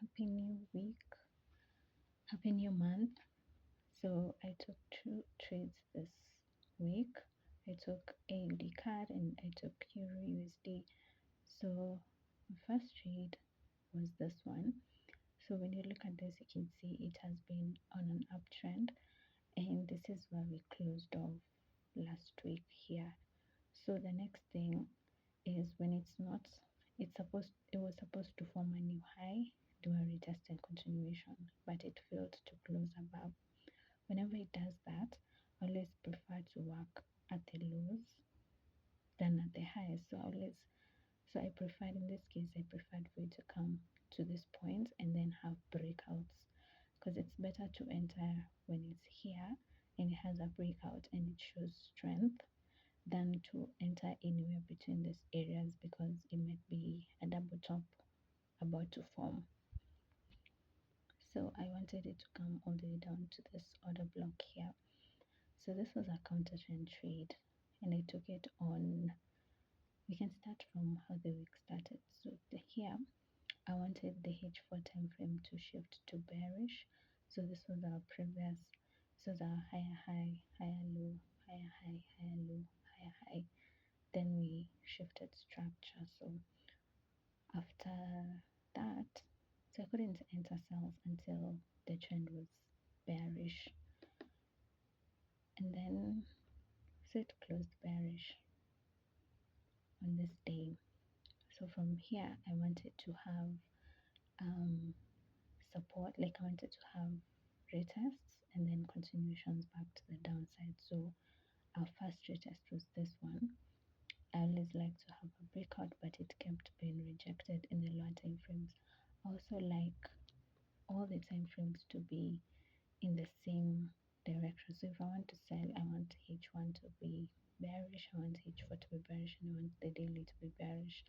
Happy New Week, Happy New Month. So I took two trades this week. I took Audcad and I took Eurusd. So the first trade was this one. So when you look at this, you can see it has been on an uptrend, and this is where we closed off last week here. So the next thing is when it's not, it was supposed to form a new high, do a retest and continuation, but it failed to close above. Whenever it does that, I always prefer to work at the lows than at the highs. So I preferred, in this case, I preferred for it to come to this point and then have breakouts, because it's better to enter when it's here and it has a breakout and it shows strength than to enter anywhere between these areas, because it might be a double top about to form. So I wanted it to come all the way down to this order block here. So this was a counter trend trade, and I took it on, we can start from how the week started. So here I wanted the H4 time frame to shift to bearish. So this was our previous, this was our higher high, higher low, higher high, higher low, higher high. Then we shifted structure. So after that, so I couldn't enter sales until the trend was bearish, and then so it closed bearish on this day. So from here, I wanted to have support, like I wanted to have retests and then continuations back to the downside. So our first retest was this one. I always like to have a breakout, but it kept being rejected in the lower time frames. I also like all the time frames to be in the same direction. So if I want to sell, I want H1 to be bearish, I want H4 to be bearish, and I want the daily to be bearish.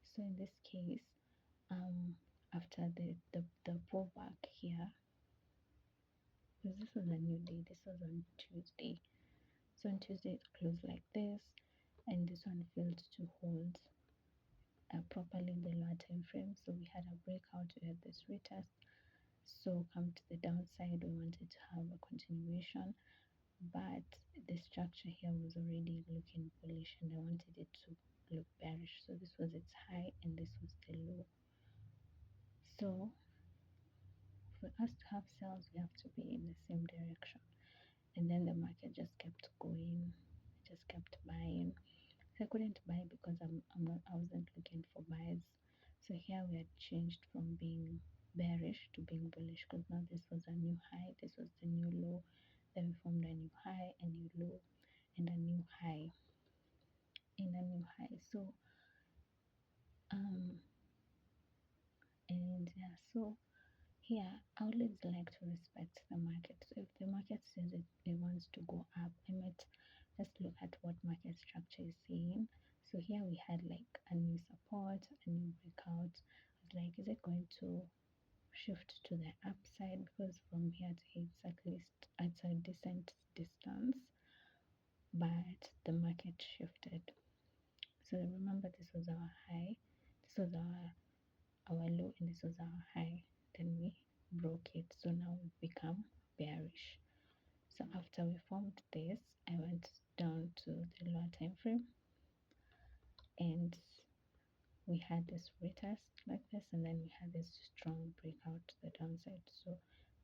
So in this case, after the pullback here, because this was a new day, this was on Tuesday. So on Tuesday it closed like this, and this one failed to hold properly in the lower time frame. So we had a breakout, we had this retest. So come to the downside, we wanted to have a continuation, but the structure here was already looking bullish and I wanted it to look bearish. So this was its high and this was the low. So for us to have sales, we have to be in the same direction. And then the market just kept going, just kept buying. So I couldn't buy because I wasn't looking for buys. So here we had changed from being bearish to being bullish, because now this was a new high, this was the new low, then we formed a new high, a new low, and a new high, and a new high. So and yeah, so here I always like to respect the market. So if the market says it wants to go up, I might just look at what market structure is saying. So here we had like a new support, a new breakout. I was like, is it going to shift to the upside? Because from here to here it's at least it's a decent distance, but the market shifted. So remember, this was our high, this was our low, and this was our high. Then we broke it, so now we've become bearish. So after we formed this, I went down to the lower time frame, and we had this retest like this, and then we had this strong breakout to the downside. So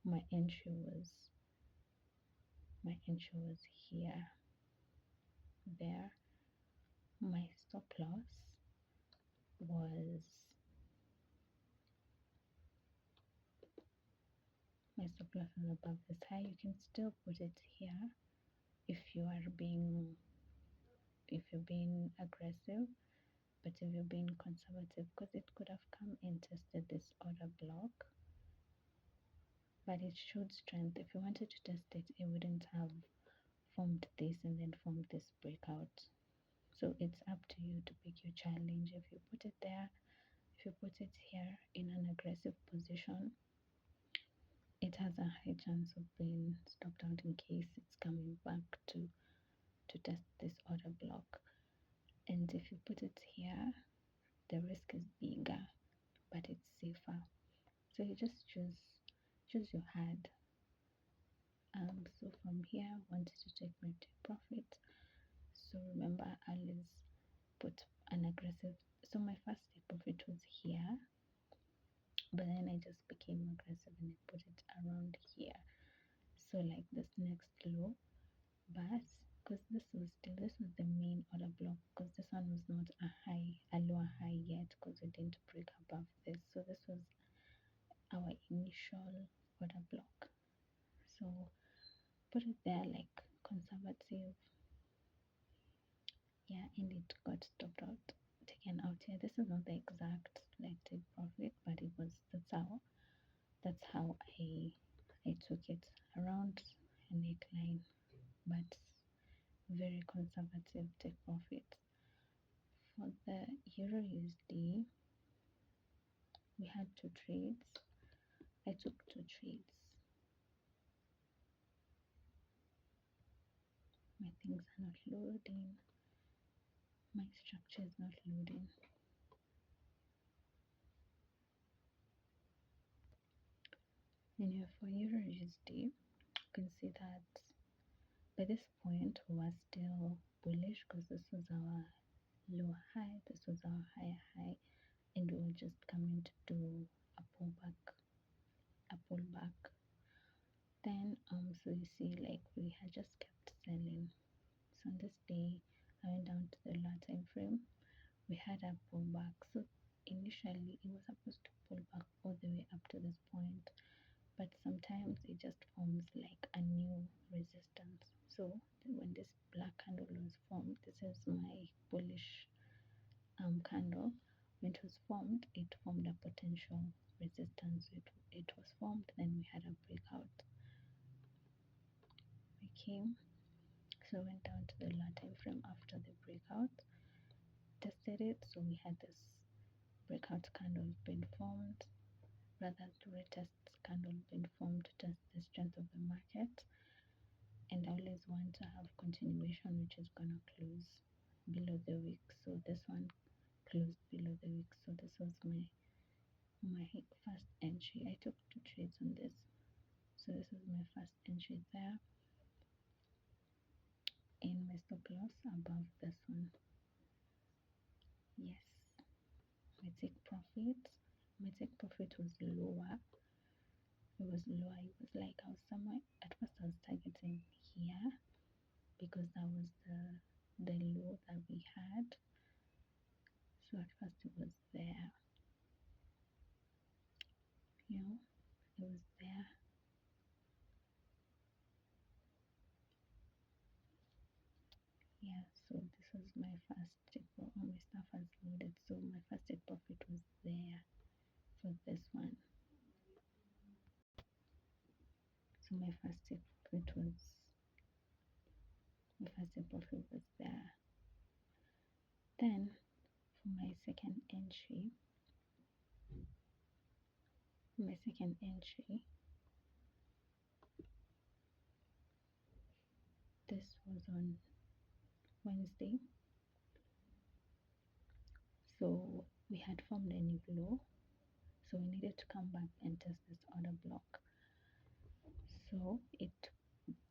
my entry was here, there. My stop loss was above this high. You can still put it here if you're being aggressive, but if you're being conservative, because it could have come and tested this order block, but it showed strength. If you wanted to test it, it wouldn't have formed this and then formed this breakout. So it's up to you to pick your challenge. If you put it there, if you put it here in an aggressive position, it has a high chance of being stopped out in case it's coming back to test this order block. And if you put it here, the risk is bigger, but it's safer. So So you just choose your hard. So from here, I wanted to take my take profit. So remember, I always put an aggressive. So my first take profit was here, but then I just became aggressive and I put it around here. So like this next low, but because this was the main order block, because this one was not a lower high yet, because it didn't break above this. So this was our initial order block. So put it there like conservative, yeah, and it got stopped out, taken out here. This is not the exact like take profit, but it was that's how I took it around a neckline, but very conservative take profit. For the Euro USD, we had two trades. I took two trades. My things are not loading. My structure is not loading. Anyway, for Euro USD, you can see that by this point we were still bullish because this was our lower high, this was our higher high, and we were just coming to do a pullback. Then so you see like we had just kept selling. So on this day I went down to the lower time frame. We had a pullback. So initially it was supposed to pull back all the way up to this point, but sometimes it just forms like a new resistance. So when this black candle was formed, this is my bullish candle. When it was formed, it formed a potential resistance. It was formed, then we had a breakout. We came, so went down to the lower time frame after the breakout, tested it. So we had this breakout candle been formed, rather to retest candle been formed to test the strength of the market. And I always want to have continuation, which is gonna close below the wick. So this one closed below the wick. So this was my first entry. I took two trades on this. So this is my first entry there, and my stop loss above this one. Yes, my take profit. My take profit was lower. It was lower. It was like I was somewhere. At first, I was targeting here because that was the low that we had. So at first it was there. It was there. Yeah, so this was my first take profit. All my stuff has loaded, so my first take profit was there for this one. So my first take profit was there. Then for my second entry, this was on Wednesday. So we had formed a new low, so we needed to come back and test this order block. So it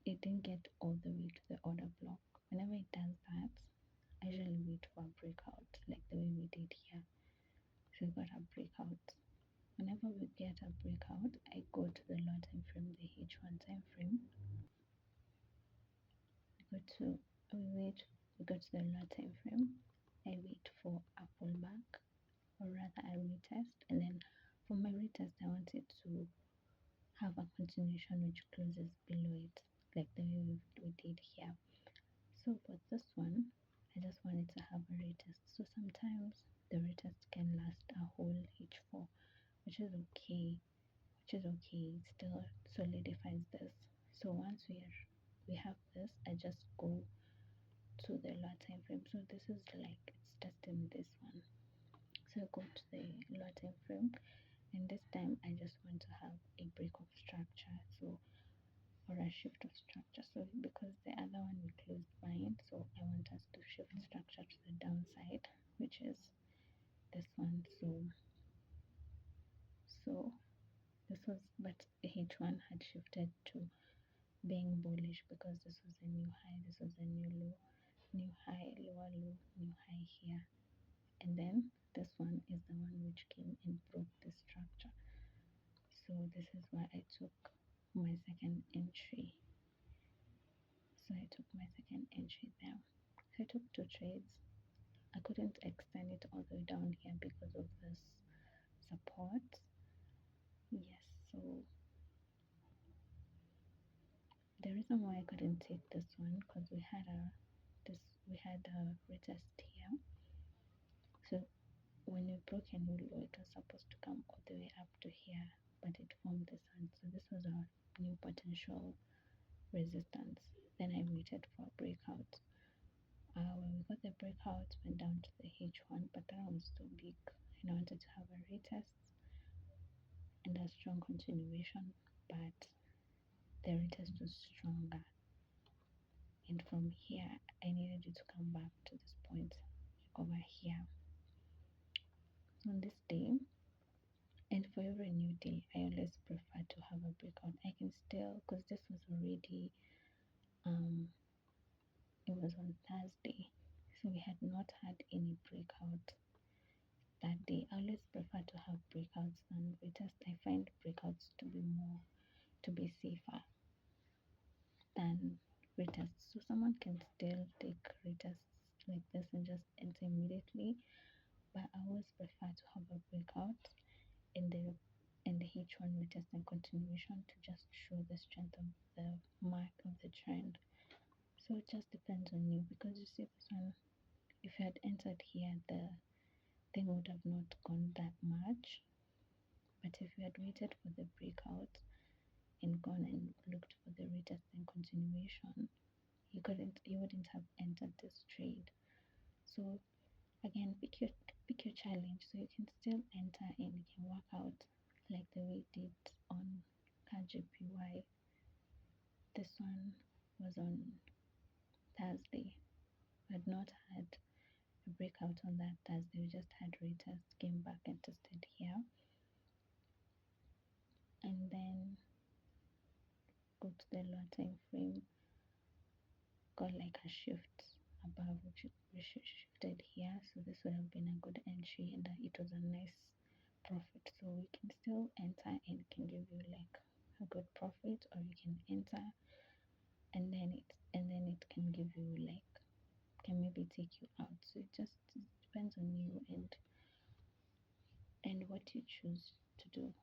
didn't get all the way to the order block. Whenever it does that, I usually wait for a breakout, like the way we did here. So we got a breakout. Whenever we get a breakout, I go to the lower time frame, the H1 time frame. We go to the lower time frame. I wait for a pullback, or rather I retest, and then for my retest I want it to have a continuation which closes below it, like the way we did here. So for this one, I just wanted to have a retest. So sometimes the retest can last a whole H4, which is okay. It still solidifies this. So once we have this, I just go to the lower time frame. So this is like it's testing this one. So I go to the lower time frame, and this time I just want to have a break of structure, so or a shift of structure. So because the other one we closed buying, so I want us to shift structure to the downside, which is this one. So This was, but H1 had shifted to being bullish because this was a new high, this was a new low, new high, lower low, new high here. And then this one is the one which came and broke the structure. So this is why I took my second entry. So I took my second entry there. So I took 2 trades. I couldn't extend it all the way down here because of this support. Yes, so the reason why I couldn't take this one because we had a retest here. So when we broke a new low, it was supposed to come all the way up to here, but it formed this one. So this was our new potential resistance. Then I waited for a breakout. When we got the breakout, went down to the H1, but that one was too big, and I wanted to have a retest and a strong continuation, but the retest was stronger. And from here, I needed it to come back to this point over here. So on this day, and for every new day, I always prefer to have a breakout. I can still, because this was already, it was on Thursday, so we had not had any breakout that day. I always prefer to have breakouts than retest. I find breakouts to be safer than retests. So someone can still take retests like this and just enter immediately, but I always prefer to have a breakout in the H1 retest and continuation to just show the strength of the mark of the trend. So it just depends on you, because you see this one, if you had entered here, the thing would have not gone that much. But if you had waited for the breakout and gone and looked for the retest and continuation, you wouldn't have entered this trade. So again, pick your challenge. So you can still enter and you can work out like the way it did on KJPY. This one was on Thursday. We had not had a breakout on that Thursday. We just had retest, came back and tested here, and then go to the lower time frame, got like a shift above, which shifted here. So this would have been a good entry, and it was a nice profit. So we can still enter and it can give you like a good profit, or you can enter and then it can give you like, can maybe take you out. So it just depends on you and what you choose to do.